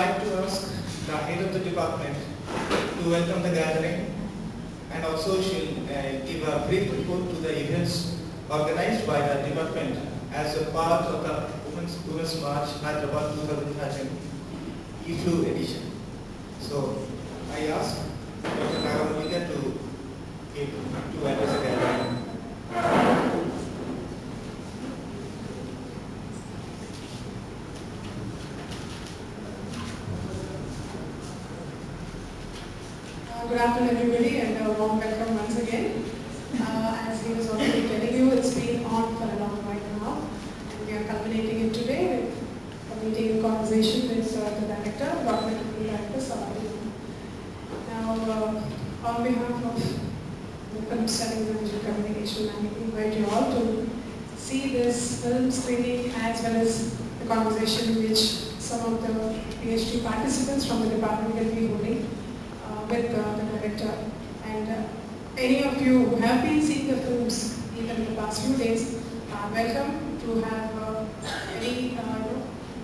like to ask the head of the department to welcome the gathering, and also she'll give a brief report to the events organized by the department as a part of the Women's March Hyderabad 2013 EFLU Edition. So I ask Dr. Nagamulika to address the gathering. Good afternoon, everybody, and a warm welcome once again. As he was already telling you, it's been on for a long while now, and we are culminating it today with a meeting and conversation with the director, documentary film director, Now, on behalf of the Film Studies and Visual Communication, I invite you all to see this film screening as well as the conversation which some of the PhD participants from the department will be holding with the director. And any of you who have been seeing the films even in the past few days are welcome to have any,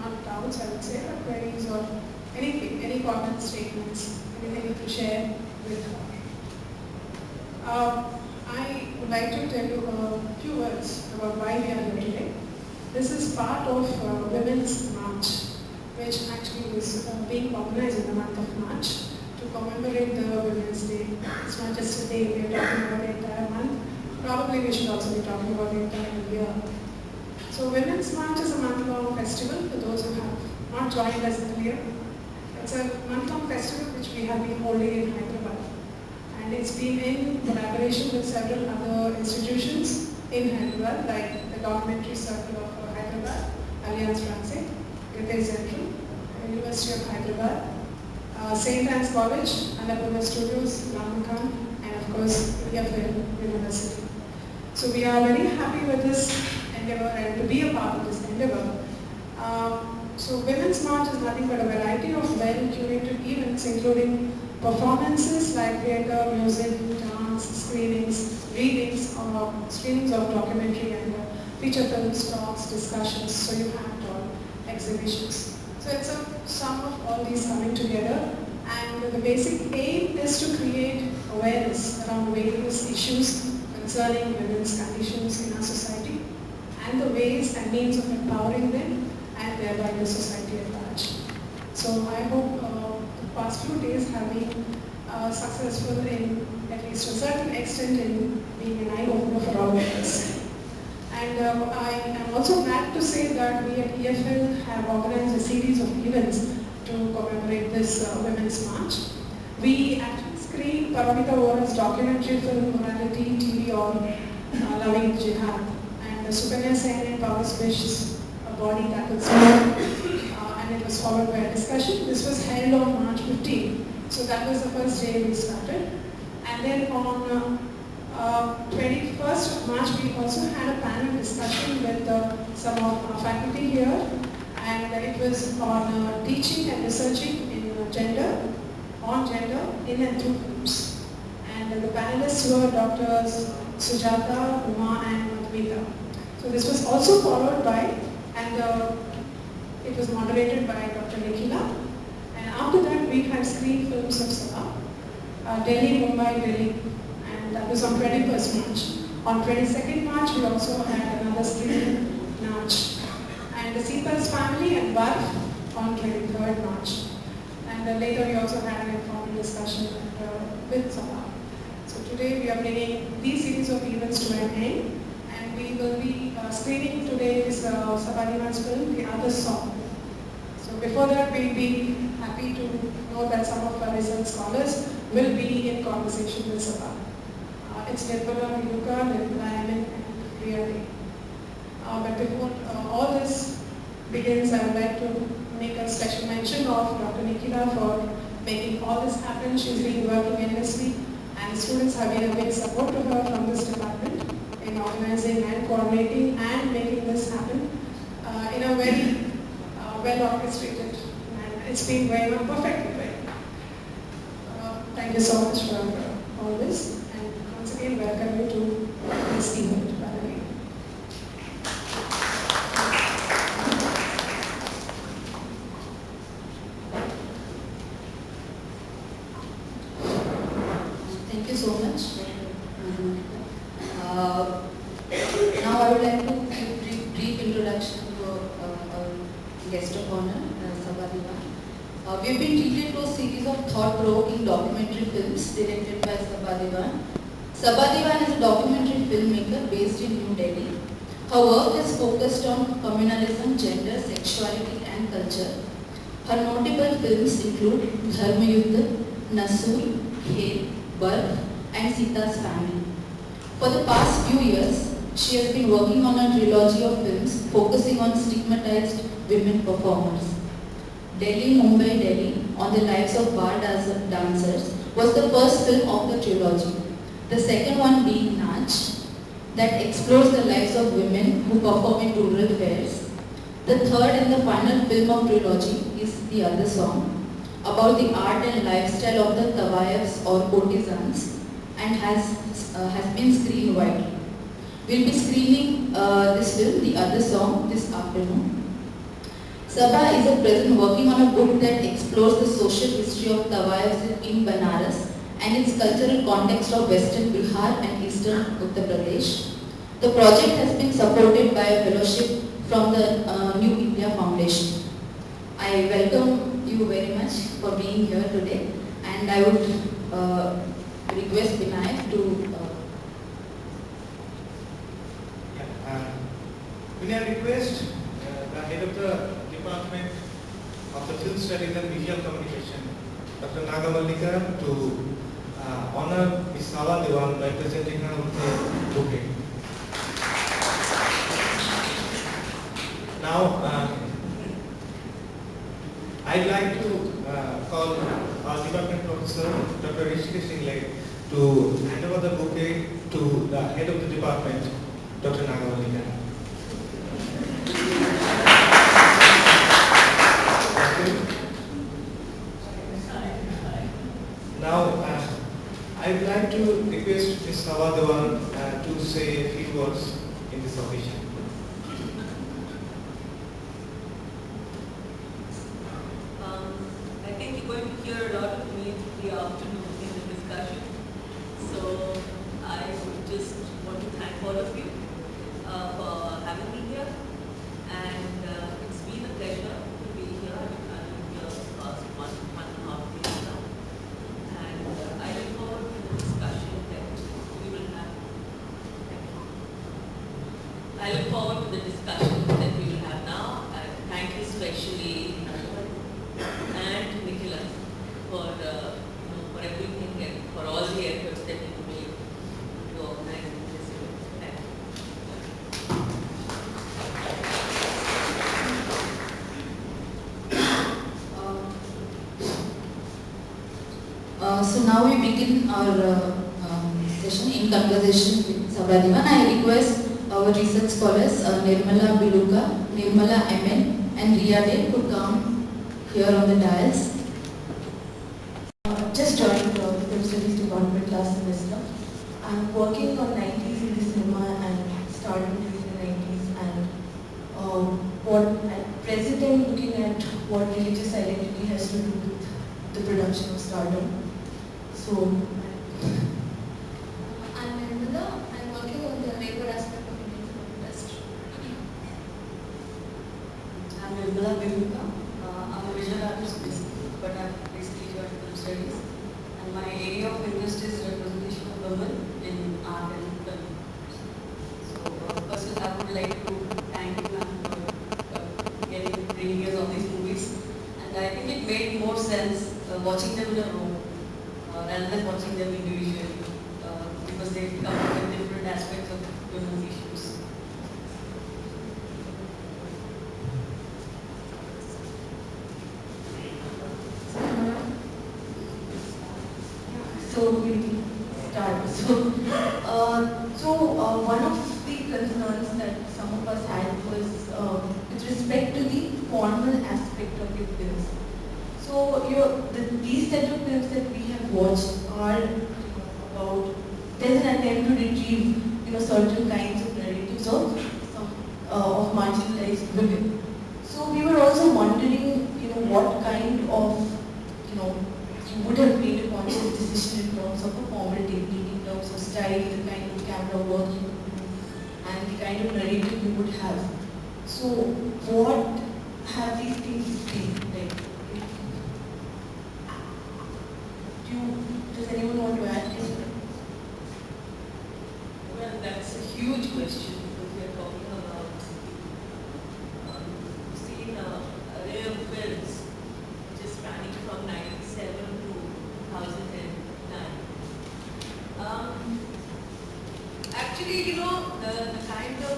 not doubts I would say, but queries or anything, any comments, statements, anything to share with her. I would like to tell you a few words about why we are here today. This is part of Women's March, which actually is being organized in the month of March to commemorate the Women's Day. It's not just a day, we are talking about the entire month. Probably we should also be talking about the entire year. So Women's March is a month-long festival for those who have not joined us earlier. It's a month-long festival which we have been holding in Hyderabad. And it's been in collaboration with several other institutions in Hyderabad, like the Documentary Circle of Hyderabad, Alliance Francaise, Gate Central, University of Hyderabad, St. Anne's College, Annapurna Studios, Ramakan, and of course EFLU University. So we are very happy with this endeavor and to be a part of this endeavor. So Women's March is nothing but a variety of well-curated events including performances like theatre, music, dance, screenings, readings, screenings of documentary and feature films, talks, discussions, so you have it all, exhibitions. So it's a sum of all these coming together, and the basic aim is to create awareness around various issues concerning women's conditions in our society and the ways and means of empowering them and thereby the society at large. So I hope the past few days have been successful in at least to a certain extent in being an eye-opener for all of us. And I am also glad to say that we at EFL have organized a series of events to commemorate this Women's March. We actually screened Paramita Vora's documentary film Morality TV on Loving Jihad, and Sukanya Sen and Power Swish's A Body That Would Speak, and it was followed by a discussion. This was held on March 15, so that was the first day we started. And then on 21st of March, we also had a panel discussion with some of our faculty here, and it was on teaching and researching in gender in and through films. And the panelists were Drs. Sujata, Uma and Madhumita. So this was also followed by, and it was moderated by Dr. Nikhila. And after that, we had screened films of Sabha, Delhi, Mumbai, Delhi. That was on 21st March. On 22nd March, we also had another screening, March. And the Seepa's Family and Barf on 23rd March. And later we also had an informal discussion with Sabha. So today we are bringing these series of events to an end. And we will be screening today's Sabarima's film, The Other Song. So before that, we'll be happy to know that some of our research scholars will be in conversation with Sabha. It's Nirmala, Viluka, Nirmala, and Riyadi. But before all this begins, I would like to make a special mention of Dr. Nikhila for making all this happen. She's been working endlessly, and students have been a big support to her from this department in organizing and coordinating and making this happen in a very well orchestrated, and it's been going on perfectly well. Thank you so much for all this. Once again, welcome you to this event. you so much. Now I would like to give brief introduction to our guest of honor, Sabha. We've been treated to a series of thought-provoking documentary films directed by Sabha Devan. Sabha Devan is a documentary filmmaker based in New Delhi. Her work is focused on communalism, gender, sexuality and culture. Her notable films include Dharma Yuddha, Nasur, Hel, Birth and Sita's Family. For the past few years, she has been working on a trilogy of films focusing on stigmatized women performers. Delhi, Mumbai, Delhi, on the lives of bar dancers was the first film of the trilogy. The second one being Nach, that explores the lives of women who perform in rural fairs. The third and the final film of trilogy is The Other Song, about the art and lifestyle of the Tawayafs or courtesans and has been screened widely. We'll be screening this film, The Other Song, this afternoon. Sabha is at present working on a book that explores the social history of Tawayafs in Banaras and its cultural context of Western Bihar and Eastern Uttar Pradesh. The project has been supported by a fellowship from the New India Foundation. I welcome you very much for being here today, and I would request Vinayak to... May I request the head of the Department of the Film Studies and Visual Communication, Dr. Nagamallika, to honor Ms. Sabha Devan by presenting her with a bouquet. Now, I'd like to call our department professor, Dr. Rishikesh Single, to hand over the bouquet to the head of the department, Dr. Nagamallika. Now, I'd like to request Ms. Sabha Devan to say a few words in this occasion. I think you're going to hear a lot of me the afternoon in the discussion. So I would just want to thank all of you for having me here. And it's been a pleasure to be here. I've been here for the past one and a half years now. And I look forward to the discussion that we will have. I look forward to the discussion that we will have now. Thank you especially and Nikhila for for everything and for all the efforts that you made to organize this event. Thank you. So now we begin our session in conversation with Sabha Devan. I request our research scholars Nirmala Biluka, Nirmala MN and Riya Dev to come here on the dais. Just joined the Film Studies Department last semester. I'm working on 90s Hindi cinema and started during the 90s, and at present I'm looking at what religious identity has to do with the production of stardom. So I'm Nirmala. I'm working on the labor aspect of Indian film industry. I'm Nirmala Biluka. I'm a visual artist basically, but I've basically joined film studies. And my area of interest is representation of women in art and film. So first I would like to thank you ma'am for bringing us all these movies. And I think it made more sense watching them in a row rather than watching them individually because they cover with different aspects of women's issues. So we start. So one of the concerns that some of us had was with respect to the formal aspect of the films. So these set of films that we have watched are about, there's an attempt to retrieve certain kinds of narratives of marginalized women. So we were also wondering what kind of you would have made a conscious decision in terms of a formal technique, in terms of style, the kind of camera work you would do, and the kind of narrative you would have. So what have these things been like? Does anyone want to add this? Well, that's a huge question because we are talking about seeing an array of films which is spanning from 97 to 2009. Actually, you know, the kind of,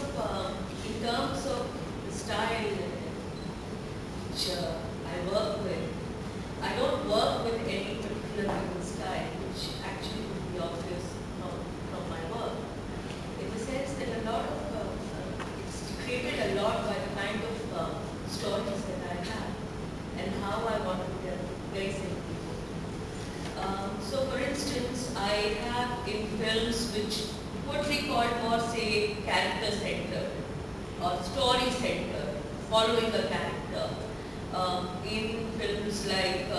in terms of the style which I work with, I don't work with any particular given style, which actually would be obvious from my work. In the sense that a lot of, it's dictated a lot by the kind of stories that I have and how I want to tell very simply. So for instance, I have in films which would be called more, say, character-centered or story-centered, following a character. In films like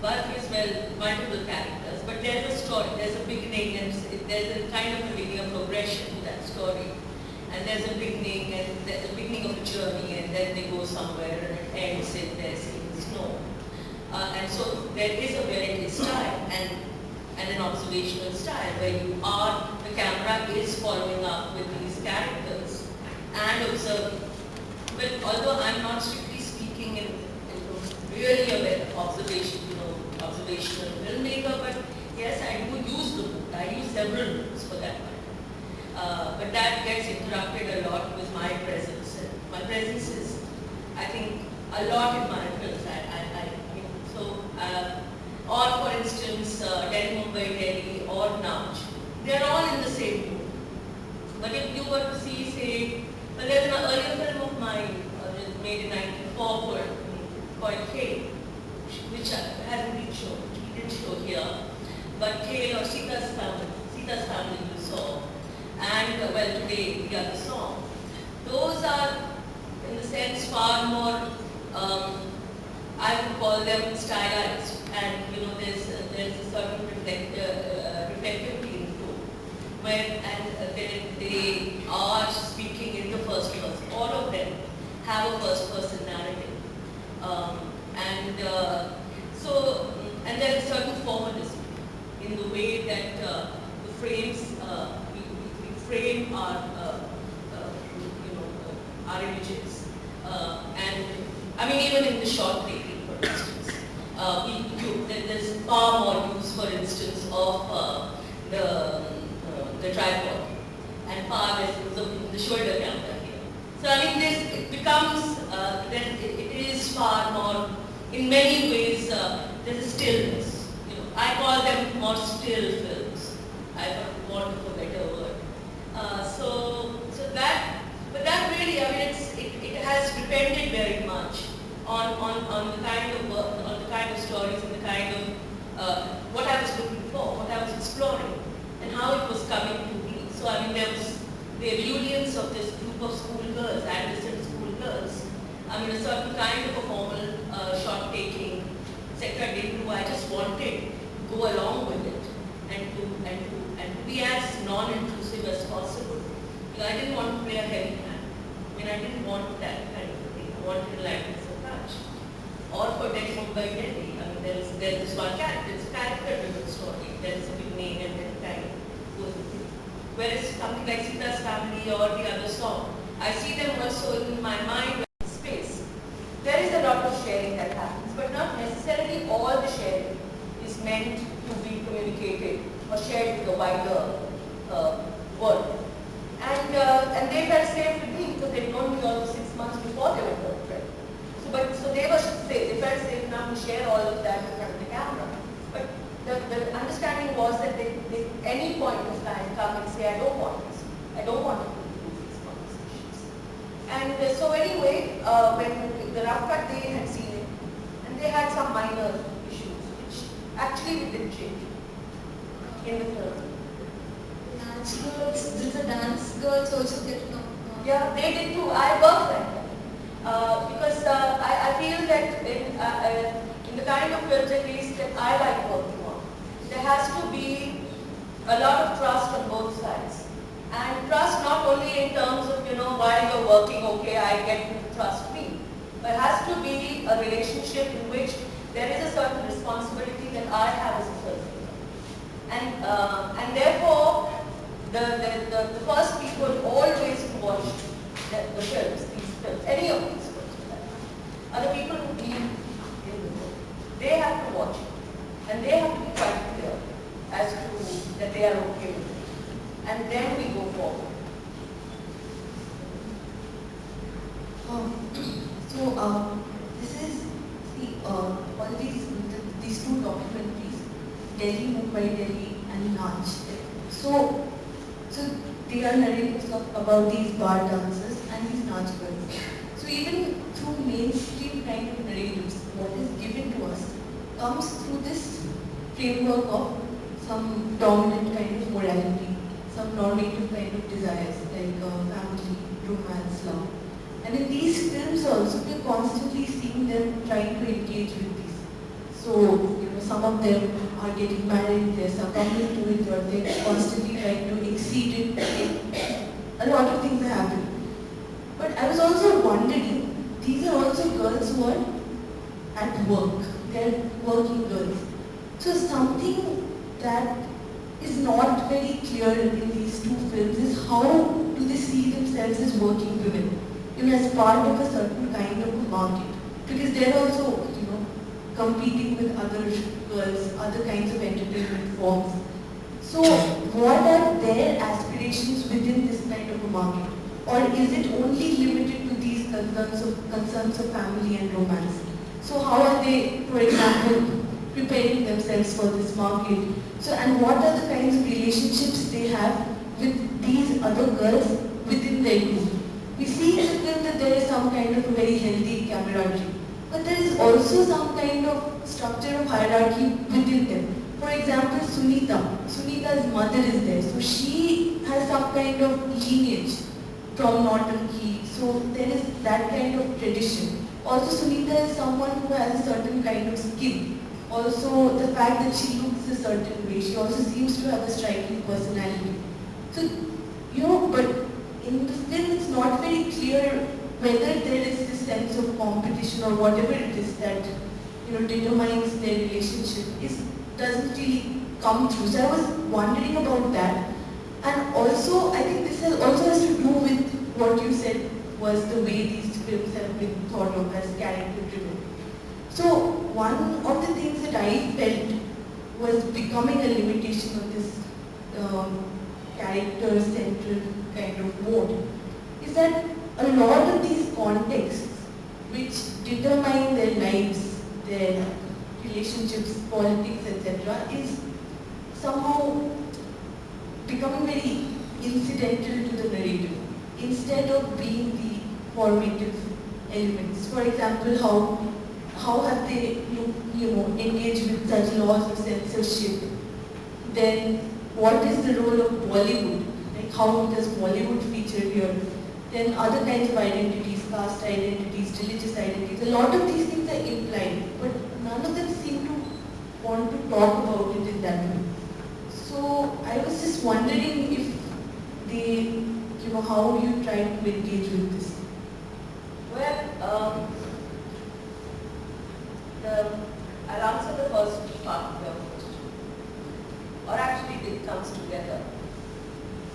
Birth is, well, multiple characters, but there's a story, there's a beginning, and there's a kind of a linear progression to that story. And there's a beginning, and there's a beginning of a journey, and then they go somewhere, and it ends in their seeing snow. And so there is a varied style and an observational style where the camera is following up with these characters and observing. But although I'm not strictly speaking in really a observational filmmaker, but yes, I do use the book. I use several books for that matter. But that gets interrupted a lot with my presence. My presence is, I think, a lot in my films. Or for instance, Delhi, Mumbai, Delhi, or Nauj, they're all in the same book. But if you were to see, say, well, there's an earlier film of mine made in 1994 called Kale, which hasn't been shown, we didn't show here. But Kale or Sita's family you saw, and well, today the other song. Those are, in the sense, far more, I would call them stylized. And you know, there's a certain reflective feeling too, and they are speaking in the first person. All of them have a first person narrative, and there is certain formalism in the way that the frames we frame our images, and I mean even in the short taking, for instance. There's far more use, for instance, of the tripod, and far less use of the shoulder camera here. So I mean, it becomes, it is far more, in many ways, there's a stillness. You know, I call them more still films. I don't want to forget a word. But that really, I mean, it has depended very much on the kind of work, on the kind of stories, and the kind of what I was looking for, what I was exploring, and how it was coming to be. So I mean, there was the ebullience of this group of schoolgirls, adolescent schoolgirls. I mean, a certain kind of a formal shot taking, etc. didn't do. I just wanted to go along with it and to be as non-intrusive as possible. Because I didn't want to play a heavy hand. I mean, I didn't want that kind of thing. I wanted lightness of touch. Or for Delhi, Mumbai, Delhi. I mean, there's this one character. It's a character-driven story. There's a beginning and then kind of goes into it. Whereas something like Sita's Family or the other song, I see them also in my mind in space. There is a lot of sharing that happens, but not necessarily all the sharing is meant to be communicated or shared with the wider world. And they felt safe with me because they'd known me almost 6 months before they were girlfriend. So they were safe. They felt safe enough to share all of that in front of the camera. But the understanding was that they any point of time come and say, I don't want this. I don't want to do these conversations. And so anyway, when the rough cut, they had seen it, and they had some minor issues, which actually we didn't change in the film. Dance girls, did the dance girls also get Yeah, they did too. I worked like that. Because I feel that in the kind of films at least that I like working on. There has to be a lot of trust on both sides. And trust not only in terms of, while you're working, okay, I get you to trust me. But it has to be a relationship in which there is a certain responsibility that I have as a filmmaker. And therefore, the first people always to watch the films, these films, any of these films, are the people who deal in the work. They have to watch it. And they have to be quite clear as to that they are okay with it. And then we go forward. This is all these two documentaries, Delhi, Mumbai, Delhi, and Nach. So they are narratives about these bar dancers and these Nach girls. So even through mainstream kind of narratives, what is given to us comes through this framework of some dominant kind of morality, some normative kind of desires like family, romance, love. And in these films also, we're constantly seeing them trying to engage with these. So, some of them are getting married, they're succumbing to it, or they're constantly trying to exceed it. A lot of things happen. But I was also wondering, these are also girls who are at work. They're working girls. So something that is not very clear in these two films is how do they see themselves as working women, as part of a certain kind of a market. Because they're also, competing with other girls, other kinds of entertainment forms. So what are their aspirations within this kind of a market? Or is it only limited to these concerns of family and romance? So how are they, for example, preparing themselves for this market? So, and what are the kinds of relationships they have with these other girls within their group? We see in the film that there is some kind of a very healthy camaraderie, but there is also some kind of structure of hierarchy within them. For example, Sunita's mother is there, so she has some kind of lineage from Norton Key, so there is that kind of tradition. Also, Sunita is someone who has a certain kind of skill. Also, the fact that she looks a certain way, she also seems to have a striking personality. So, but in the film it's not very clear whether there is this sense of competition or whatever it is that, determines their relationship. It doesn't really come through. So I was wondering about that. And also, I think this also has to do with what you said was the way these films have been thought of as character-driven. So one of the things that I felt was becoming a limitation of this character-centered kind of mode is that a lot of these contexts which determine their lives, their relationships, politics, etc. is somehow becoming very incidental to the narrative instead of being the formative elements. For example, how have they engaged with such laws of censorship? Then what is the role of Bollywood? Like how does Bollywood feature here? Then other kinds of identities, caste identities, religious identities. A lot of these things are implied, but none of them seem to want to talk about it in that way. So I was just wondering if they, how you try to engage with this. Well, I'll answer the first part of your question. Or actually it comes together.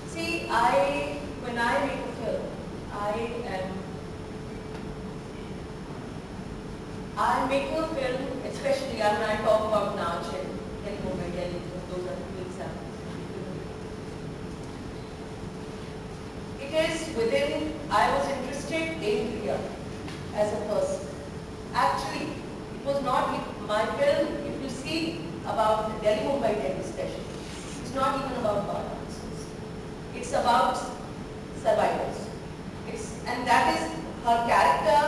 See, when I make a film, I'm making a film, especially when I talk about Nach and Delhi, those are two examples. It is within, I was interested in Priya as a person. Actually, it was not my film, if you see about the Delhi Mumbai especially, it's not even about bar dancers. It's about survivors. And that is her character,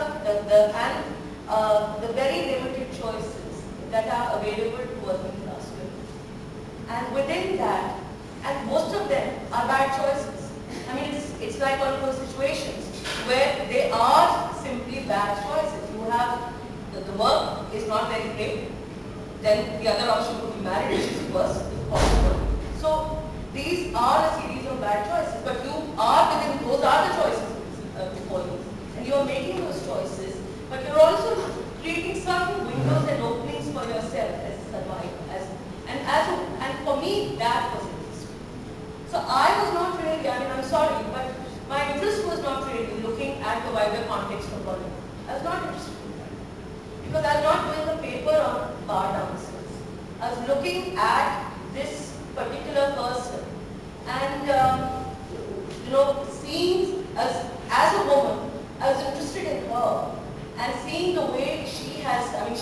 the very limited choices that are available to working class women. And within that, and most of them are bad choices. I mean, it's like one of those situations where they are simply bad choices. You have the work is not very great, then the other option would be marriage, which is worse, if possible. So these are a series of bad choices, but you are within, those are the choices before you. And you are making those choices, but you're also creating certain windows and openings for yourself as a survivor. And for me, that was interesting. So I was not really, I mean, I'm sorry, but my interest was not really looking at the wider context of Bollywood. I was not interested in that. Because I was not doing a paper on bar dancers. I was looking at this particular person and, seeing as a woman, I was interested in her and seeing the way she has, I mean,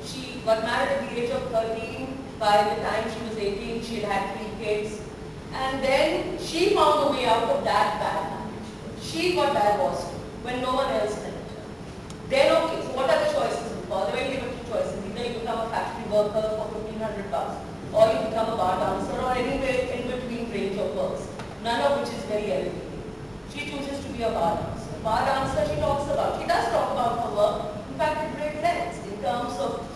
she got married at the age of 13. By the time she was 18, she had 3 kids. And then she found a way out of that bad marriage. She got divorced when no one else helped her. Then, okay, so what are the choices? There were very limited choices. Either you become a factory worker for $1,500, or you become a bar dancer, or anywhere in between range of works, none of which is very elevated. She chooses to be a bar dancer. Bar dancer, she does talk about her work. In fact, it breaks lengths in terms of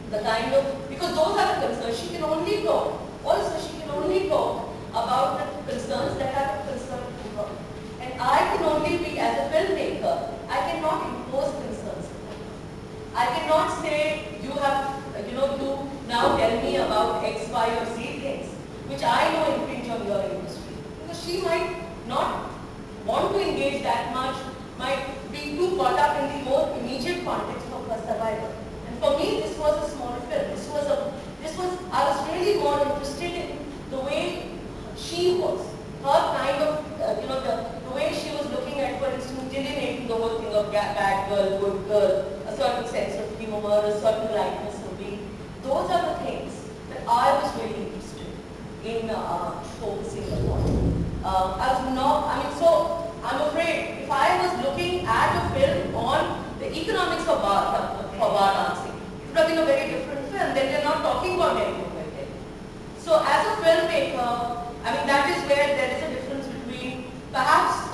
the kind of, because those are the concerns. She can only talk. Also, she can only talk about the concerns that are of concern to her. And I can only be, as a filmmaker, I cannot impose concerns. I cannot say, you have, you now tell me about X, Y, or Z things, which I know impinge on your industry. Because she might not want to engage that much, might be too caught up in the more immediate context of her survival. And for me, this was a small film. I was really more interested in the way she was, her kind of, the way she was looking at, for instance, delineating the whole thing of bad girl, good girl, a certain sense of humor, a certain lightness of being. Those are the things that I was really interested in focusing upon. So I'm afraid if I was looking at a film on the economics of bar dancing, it would have been a very different film. Then you're not talking about anything like that. So as a filmmaker, I mean, that is where there is a difference between, perhaps,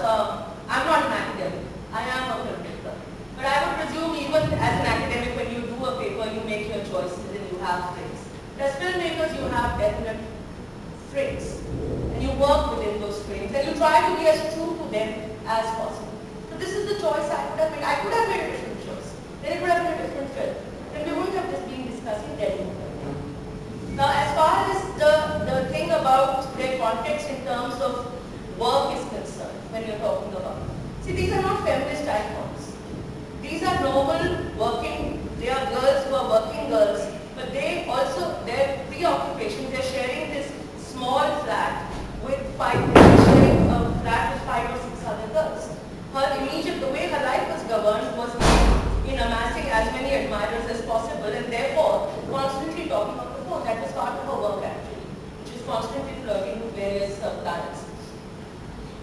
I'm not an academic, I am a filmmaker. But I would presume even as an academic, when you do a paper, you make your choices and you have things. But as filmmakers, you have definite frames. And you work within those frames. And you try to be as true to them as possible. So this is the choice I could have made. I could have made a different choice. Then it would have been a different film. Then we wouldn't have just been discussing Delhi. Now, as far as the thing about their context in terms of work is concerned, when you're talking about, see, these are not feminist icons. These are normal working, they are girls who are working girls, but they also, their preoccupation, they're sharing this small flat with sharing a flat with 5 or 6 other girls. The way her life was governed was in amassing as many admirers as possible, and therefore constantly talking on the phone. That was part of her work actually, which is constantly flirting with various planets.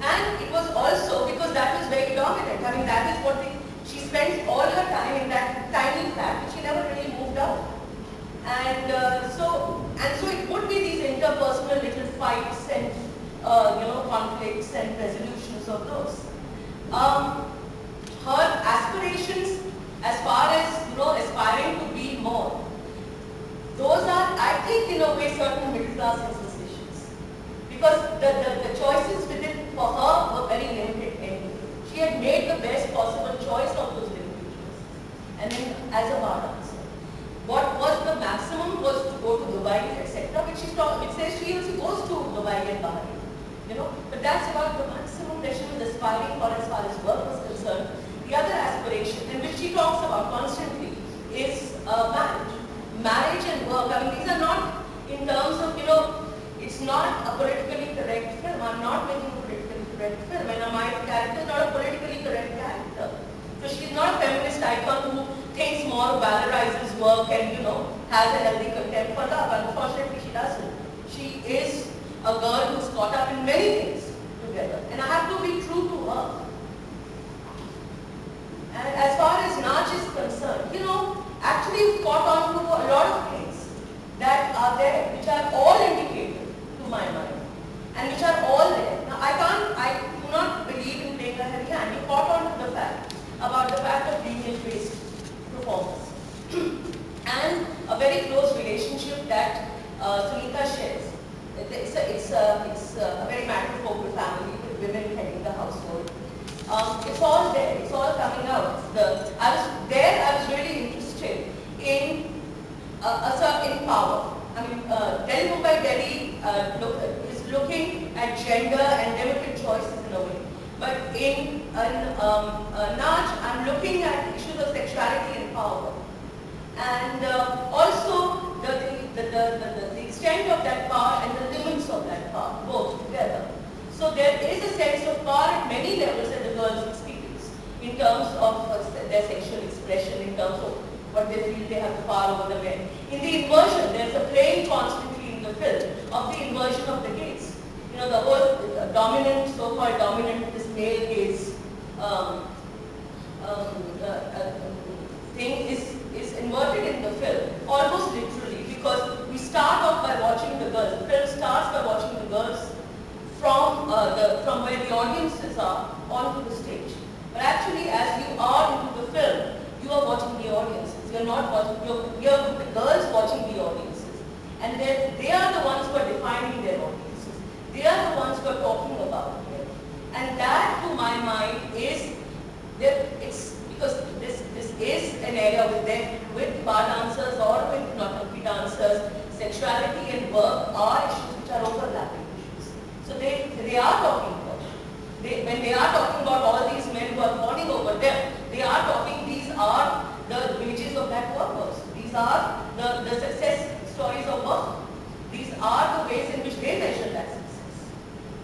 And it was also because that was very dominant. I mean, that is what she spent all her time in that tiny flat, which she never really moved out. And so it would be these interpersonal little fights and conflicts and resolutions of those. Her aspirations, as far as aspiring to be more, those are, I think, in a way, certain middle class decisions, because the choices within for her were very limited anyway. She had made the best possible choice of those limited choices, and then as a bar dancer. What was the maximum was to go to Dubai, etc., which says she also goes to Dubai and Bahrain, but that's about the maximum that she was aspiring for as far as work was concerned. The other aspiration, and which she talks about constantly, is marriage and work. I mean, these are not in terms of, it's not a politically correct film. I'm not making a politically correct film, and my character is not a politically correct character. So she's not a feminist icon who thinks more, valorizes work and, has a healthy contempt for love. Unfortunately, she doesn't. She is a girl who's caught up in many things together. And I have to be true to her. And as far as Nach is concerned, actually you've caught on to a lot of things that are there, which are all indicated to my mind, and which are all there. Now I do not believe in playing a heavy hand. You caught on to the fact, about the fact of being in based performance. very close relationship that Sunita shares. It's a very matrifocal family with women heading the household. It's all there. It's all coming out. I was really interested in in power. I mean, Delhi Mumbai Delhi is looking at gender and limited choices in a way. But in Naj, I'm looking at issues of sexuality and power. And also the extent of that power and the limits of that power, both together. So there is a sense of power at many levels that the girls experience in terms of their sexual expression, in terms of what they feel they have the power over the men. In the inversion, there's a playing constantly in the film of the inversion of the gaze. You know, the whole dominant, so-called dominant, this male gaze thing is inverted in the film, almost literally, because we start off by watching the girls. The film starts by watching the girls from where the audiences are onto the stage. But actually, as you are into the film, you are watching the audiences. You're not watching. You're with the girls watching the audiences, and they are the ones who are defining their audiences. They are the ones who are talking about it. And that, to my mind, it's because this is an area with bar dancers or with Nautanki dancers. Sexuality and work are issues which are overlapping issues. So they are talking about it. When they are talking about all these men who are fawning over them, they are talking, these are the wages of that workers. These are the success stories of work. These are the ways in which they measure that success.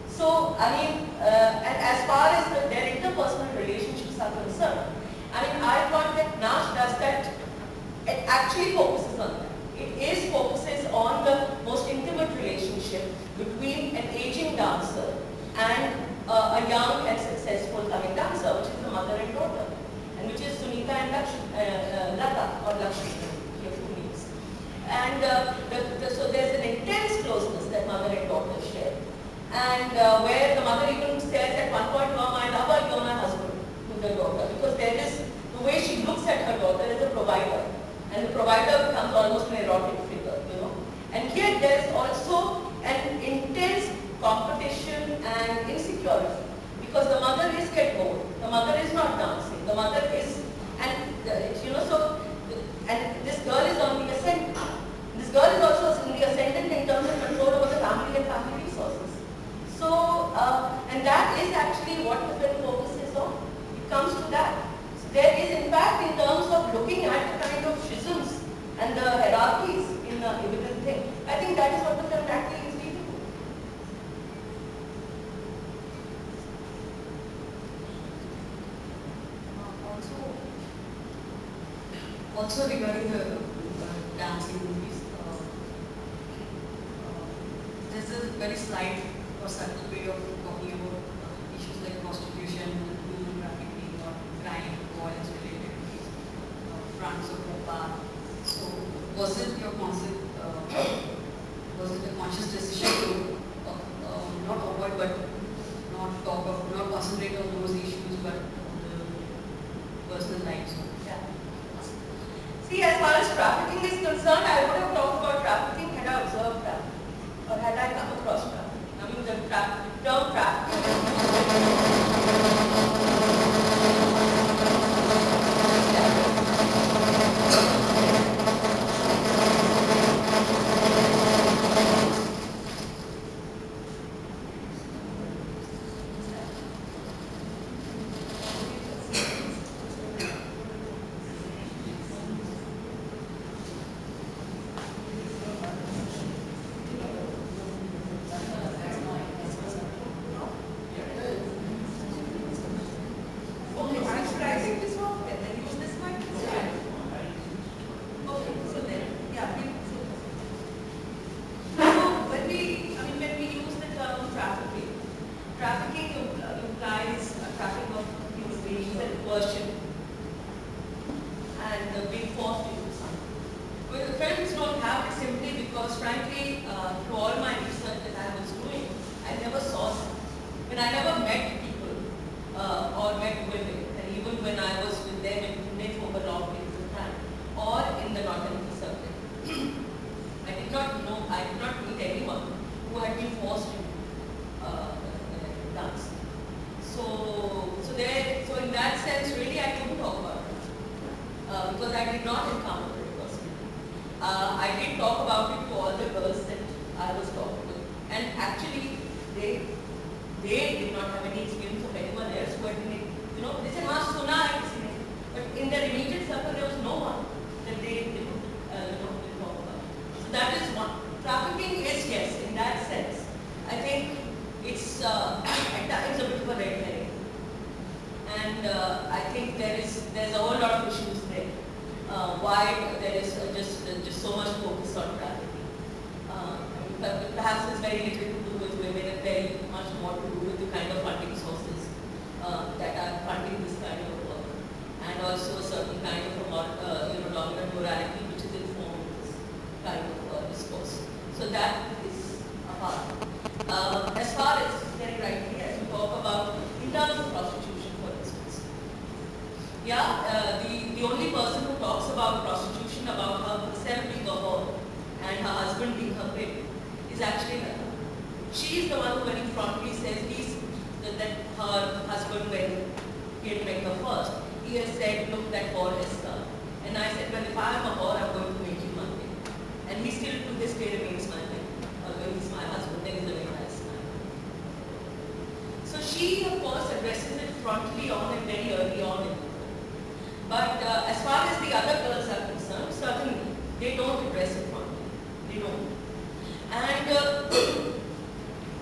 So, I mean, and as far as their interpersonal relationships are concerned, I mean, I thought that Nash does that, it actually focuses on that. It focuses on the most intimate relationship between an aging dancer and a young and successful coming dancer, which is the mother and daughter, and which is Sunita and Lata, or Lakshmi, here two names. And so there's an intense closeness that mother and daughter share. And where the mother even says at one point, "Oh, my lover, you're my husband," to the daughter, because there is the way she looks at her daughter as a provider, and the provider becomes almost an erotic figure, you know. And here there is also an intense competition and insecurity, because the mother is get bored, the mother is not dancing, the mother is, and you know, so, and this girl is on the ascendant. This girl is also in the ascendant in terms of control over the family and family resources. So, and that is actually what the film focuses on. It comes to that. So there is, in fact, in terms of looking at the kind of schisms and the hierarchies in the within thing, I think that is what the film actually is dealing with. Also regarding the dancing movies, there's a very slight or subtle way of talking about issues like prostitution, human trafficking, or crime, violence related to these fronts of the path. So, was it your concept? Was it a conscious decision to not avoid, but not concentrate on those issues, but the personal lives? Yeah. See, as far as trafficking is concerned, I would have talked about trafficking had I observed trafficking, or had I come across trafficking. I mean, the term trafficking. they did not have any experience of anyone else who had been, they said, "Haan, suna hai kisi ne." But in their immediate circle, there was no one that they would talk about. So that is one. Trafficking is, yes, in that sense. I think it's at times a bit of a red herring. And I think there's a whole lot of issues there. Why there is just so much focus on trafficking. Perhaps it's very little to do with women and very much more to do with the kind of funding sources that are funding this kind of work, and also a certain kind of dominant morality which is informed this kind of discourse. So that is a part. As far as very rightly, as we talk about in terms of prostitution, for instance, the only person who talks about prostitution, about herself being a whore and her husband being her pimp, is actually Lata. She is the one who very frontally says that her husband, when he had met her first, he has said, "Look, that whore is her." And I said, "Well, if I am a whore, I'm going to make you my pimp." And he still to this day remains my pimp. Although he's my husband, then he's a very nice man. So she, of course, addresses it frontally on and very early on. But as far as the other girls are concerned, certainly they don't address it frontally. They don't. And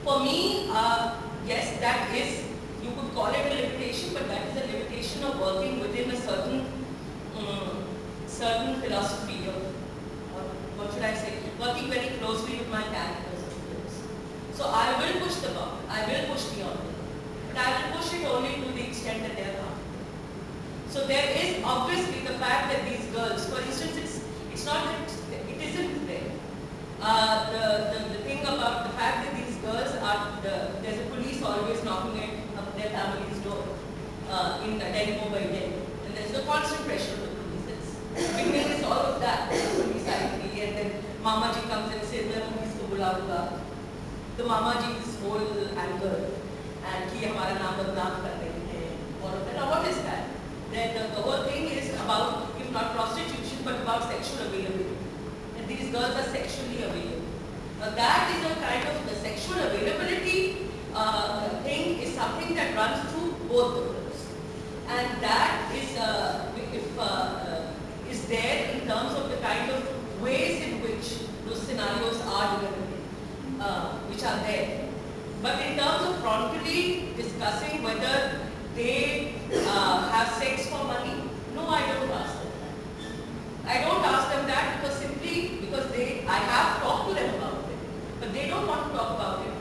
for me, yes, that is, you could call it a limitation, but that is a limitation of working within a certain philosophy of, or what should I say, working very closely with my characters of films. So I will push the boundary, I will push the envelope, but I will push it only to the extent that they are comfortable. So there is obviously the fact that these girls, for instance, it's not that it isn't there. The thing about the fact that these girls are, there's a police always knocking at their family's door in Delhi, Mumbai, Delhi. And there's a constant pressure of the police. It's beginning is all of that, the police ID, and then Mama ji comes and says, "मैं police को बुलाऊंगा." The Mama ji's whole anger and कि हमारा नाम बदनाम कर रहे हैं, all of that. Now what is that? The whole thing is about, if not prostitution, but about sexual availability. And these girls are sexually available. That is a kind of, the sexual availability thing is something that runs through both the girls. And that is, is there in terms of the kind of ways in which those scenarios are developing, which are there. But in terms of frontally discussing whether they have sex for money, no, I don't ask them that. I don't ask them that because I have talked to them about it, but they don't want to talk about it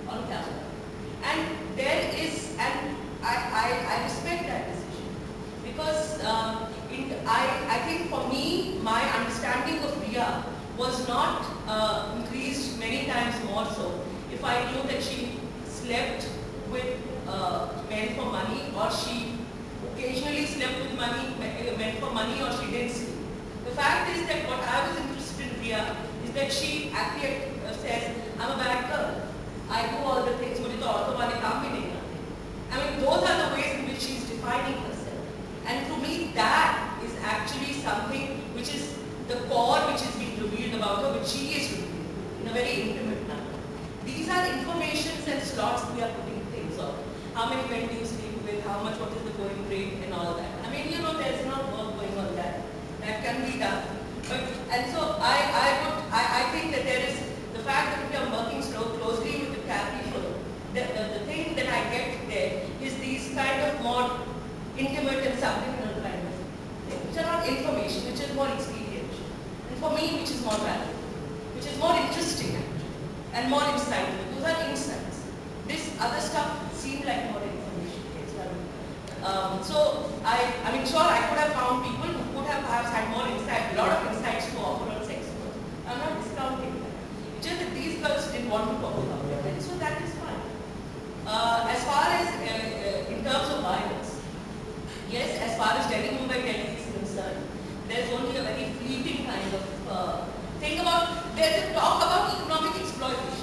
on camera. And there is, and I respect that decision, because I think for me, my understanding of Riya was not increased many times more so if I knew that she slept with men for money, or she occasionally slept with men for money, or she didn't sleep. The fact is that what I was interested in Riya is that she actually says, "I'm a bad girl. I do all the things, mujhe to auto wale kaam bhi nahi aate." I mean, those are the ways in which she is defining herself. And to me, that is actually something which is the core which is being revealed about her, which she is revealing in a very intimate manner. These are informations and slots we are putting things on. How many men do you sleep with? How much? What is the going rate and all that? I mean, there's not work going on that. That can be done. But, and so I think that there is the fact that we are working closely with the people. The thing that I get there is these kind of more intimate and subliminal kind of things, which are not information, which is more experiential. And for me, which is more valuable, which is more interesting actually, and more insightful. Those are insights. This other stuff seemed like more information. So I mean, sure, I could have found people who could have perhaps had more insight, a lot of insights to offer on sex work. I'm not discounting that. It's just that these girls didn't want to talk about it, and so that is fine. As far as in terms of violence, yes, as far as Delhi, Mumbai, Delhi is concerned, there's only a very fleeting kind of thing about, there's a talk about economic exploitation.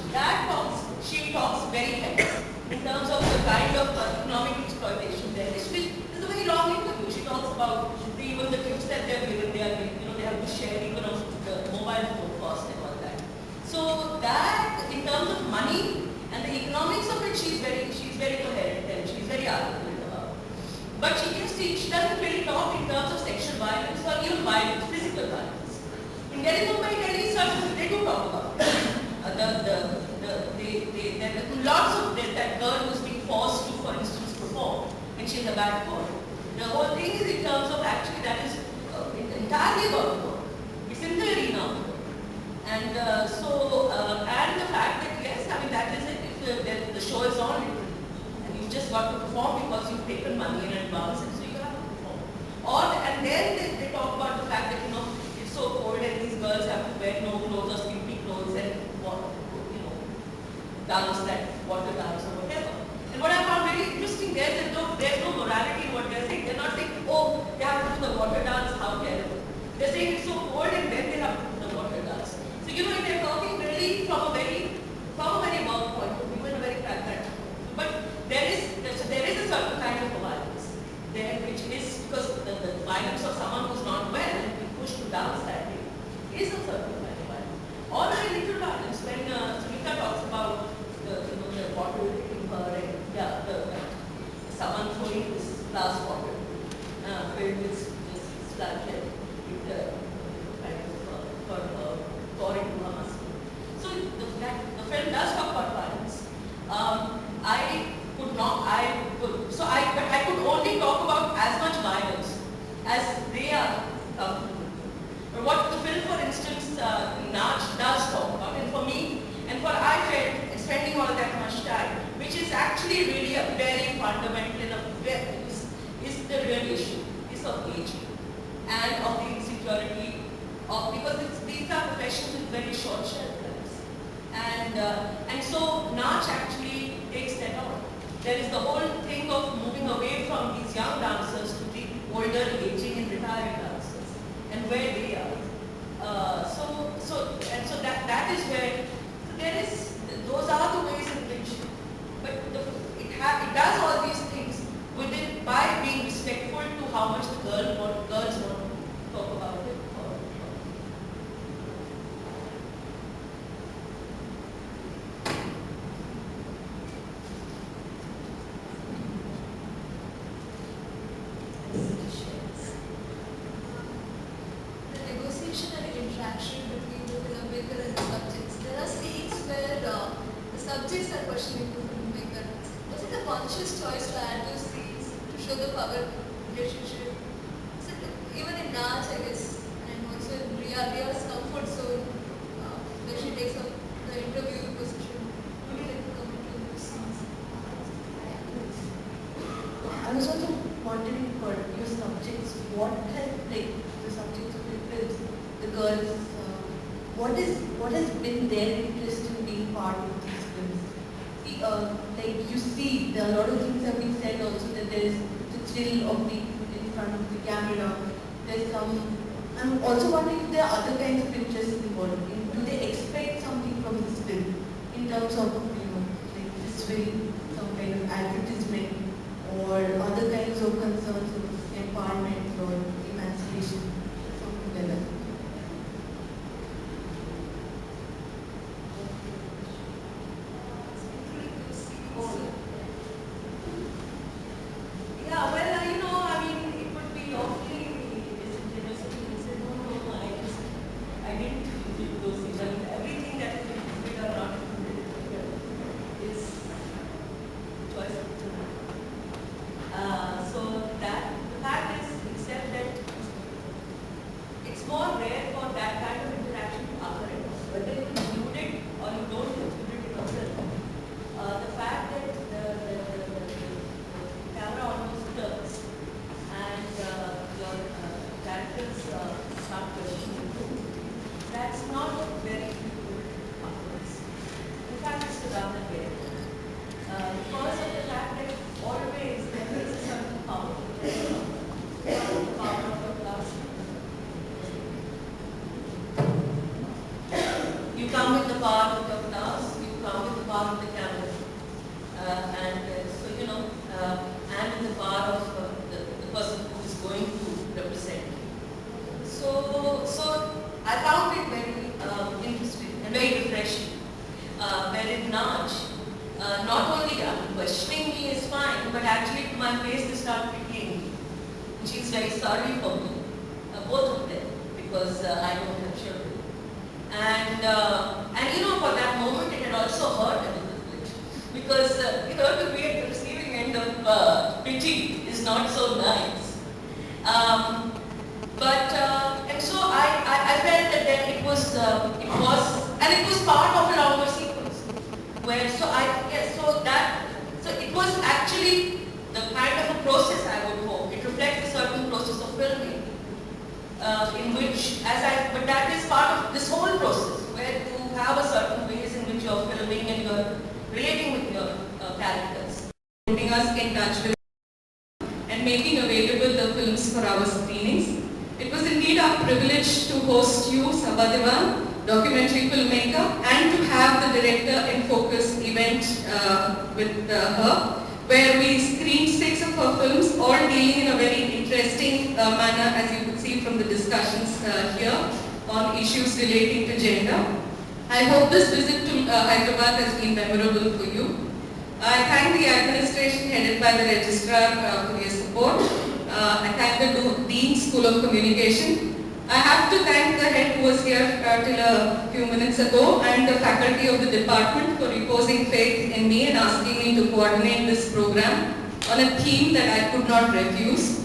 She talks very heavily in terms of the kind of economic exploitation there is. This is a very long interview. She talks about even the gifts that they are given. They have to share even of the There is Mumbai, Delhi, such they do talk about it. There are lots of that girl who's being forced to, for instance, perform, and she's a bad girl. The whole thing is in terms of actually that is entirely about work. It's in the arena of work. And and the fact that yes, I mean that is it. If the show is on, and you've just got to perform because you've taken money in advance, and so you have to perform. And then they talk about the fact that it's so cold and these girls have to wear no clothes or skimpy clothes and dance that water dance or whatever. And what I found really interesting there is that there's no morality in what they're saying. They're not saying, oh, they have to do the water dance, how terrible. They're saying it's so cold and then they have to do the water dance. So they're talking really from a very work point of view and a very pragmatic. But there is a certain kind of violence there, which is because the violence of someone who's not well and being pushed to dance that way is a certain kind of violence. Or a little violence when Sunita talks about the bottle hitting her and someone throwing this glass bottle filled with this sludge and kind of pouring into her muscle. So the film does talk about violence. But I could only talk about as much violence as they are comfortable with. But what the film, for instance, Nach does talk about, and for me, and for I felt spending all of that much time, which is actually really a very fundamental is the real issue, is of aging and of the insecurity of, because these are professions with very short shelf lives. And so Nach actually takes that on. There is the whole thing of moving away from these young dancers to the older, aging and retired dancers and where they are. So that is where those are the ways in which, but it does all these things by being respectful to how much the girls want to talk about it. The negotiation and interaction between the filmmaker and the subjects. There are scenes where the subjects are questioning the filmmaker. Was it a conscious choice to add those scenes to show the power relationship? So even in Nach, I guess, and also in Riya's comfort zone, when she takes up the interview position, would you like to come into those scenes? I was also wondering for your subjects, what has the subjects of your films, the girls, what has been their interest in being part of these films? Like you see, there are a lot of things have been said also, that there is the thrill of being in front of the camera. There's I'm also wondering if there are other kinds of interests involved. Do they expect something from this film in terms of, like this film, some kind of advertisement or other kinds of concerns of empowerment or emancipation, something like that? Yeah, well, I mean, it would be awfully disingenuous if you said, no, I didn't do those things. I mean, everything that is included or not included is choice of the man. So the fact is, except that it's more rare for that kind of interaction to occur in us, whether you include it or you don't include it in yourself. The fact that the camera almost turns and your characters start questioning you, that's not very frequent occurrence. In fact, it's rather rare. Because of the fact that always there is a certain power. The power of your class. You come with the power of your class, you come with the power of the camera. And the power of the person who is going to represent. So I found it very interesting and very refreshing. Wherein Nach, not only questioning me is fine, but actually to my face they start pitying me. She's very sorry for me, both of them, because I don't have children. also hurt a little bit because to be at the receiving end of pity is not so nice. And so I felt that then it was part of a longer sequence where so it was actually the kind of a process I would hope. It reflects a certain process of filming in which but that is part of this whole process where you have a certain ways in which you are filming and you are relating with your characters. Putting us in touch with and making available the films for our screenings. It was indeed our privilege to host you, Sabha, documentary filmmaker, and to have the director in focus event with her, where we screened 6 of her films, all dealing in a very interesting manner, as you could see from the discussions here, on issues relating to gender. I hope this visit to Hyderabad has been memorable for you. I thank the administration headed by the registrar for their support. I thank the Dean School of Communication. I have to thank the head who was here till a few minutes ago and the faculty of the department for reposing faith in me and asking me to coordinate this program on a theme that I could not refuse.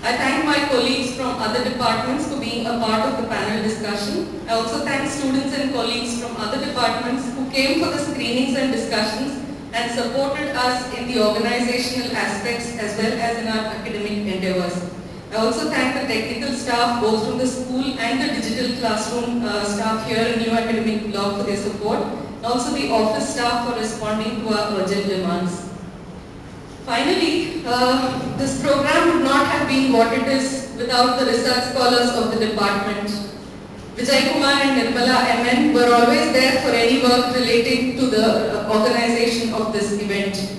I thank my colleagues from other departments for being a part of the panel discussion. I also thank students and colleagues from other departments who came for the screenings and discussions and supported us in the organizational aspects as well as in our academic endeavors. I also thank the technical staff both from the school and the digital classroom staff here in New Academic Blog for their support, and also the office staff for responding to our urgent demands. Finally, this program would not have been what it is without the research scholars of the department. Vijay Kumar and Nirmala MN were always there for any work relating to the organization of this event.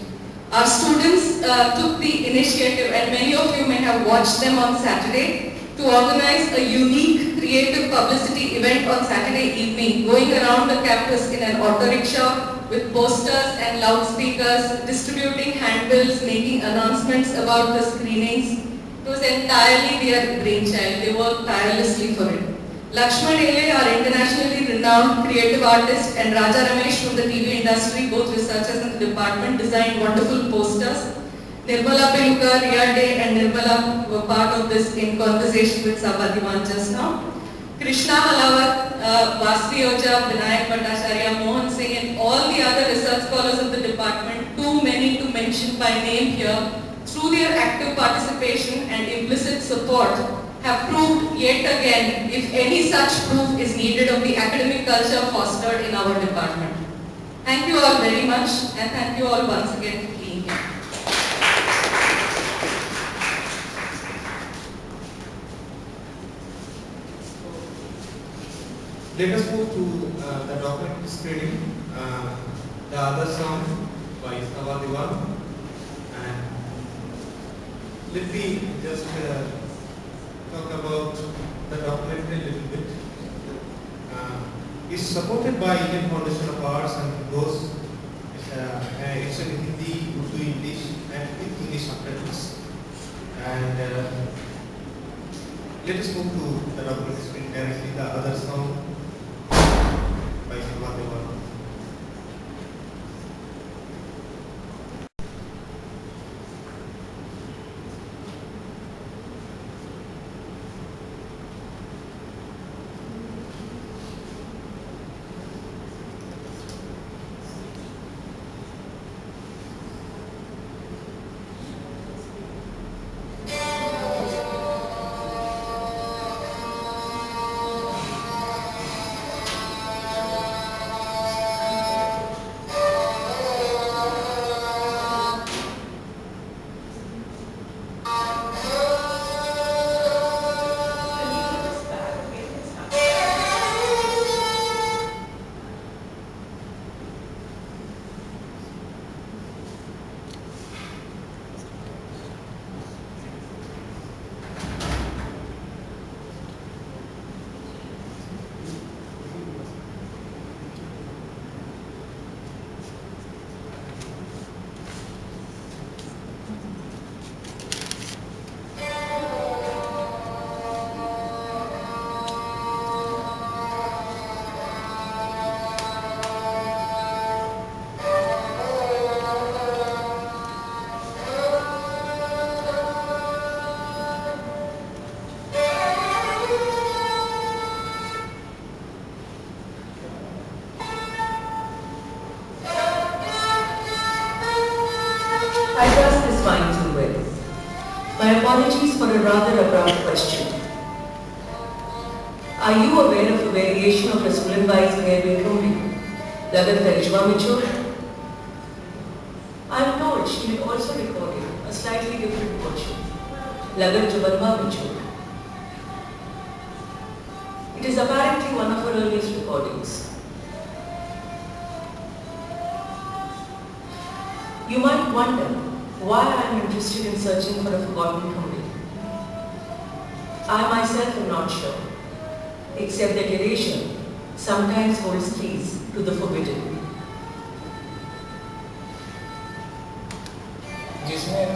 Our students took the initiative, and many of you may have watched them on Saturday, to organize a unique creative publicity event on Saturday evening, going around the campus in an auto rickshaw with posters and loudspeakers, distributing handbills, making announcements about the screenings. It was entirely their brainchild. They worked tirelessly for it. Lakshman Ele, our internationally renowned creative artist, and Raja Ramesh from the TV industry, both researchers in the department, designed wonderful posters. Nirmala Peluka, Riya Day and Nirmala were part of this in conversation with Sabha just now. Krishna Halawat, Vasti Oja, Vinayak Bhattacharya, Mohan Singh and all the other research scholars of the department, too many to mention by name here, through their active participation and implicit support, have proved yet again if any such proof is needed of the academic culture fostered in our department. Thank you all very much and thank you all once again for being here. Let us move to the documentary screening, the other song by Sabha. And let me just talk about the documentary a little bit. It's supported by Indian Foundation of Arts and goes, it's in Hindi, Urdu, English and with English subtitles. And let us move to the documentary screen directly, the other song by Sabha. My apologies for a rather abrupt question. Are you aware of a variation of Rasulullah Ghaib Rumi? Lagat Tarjuma Mature? I am told she had also recorded a slightly different version. Lagat Jubalma Mature. It is apparently one of her earliest recordings. You might wonder why I am interested in searching for a forgotten Khumri. I myself am not sure, except that erasure sometimes holds keys to the forbidden. जिसमें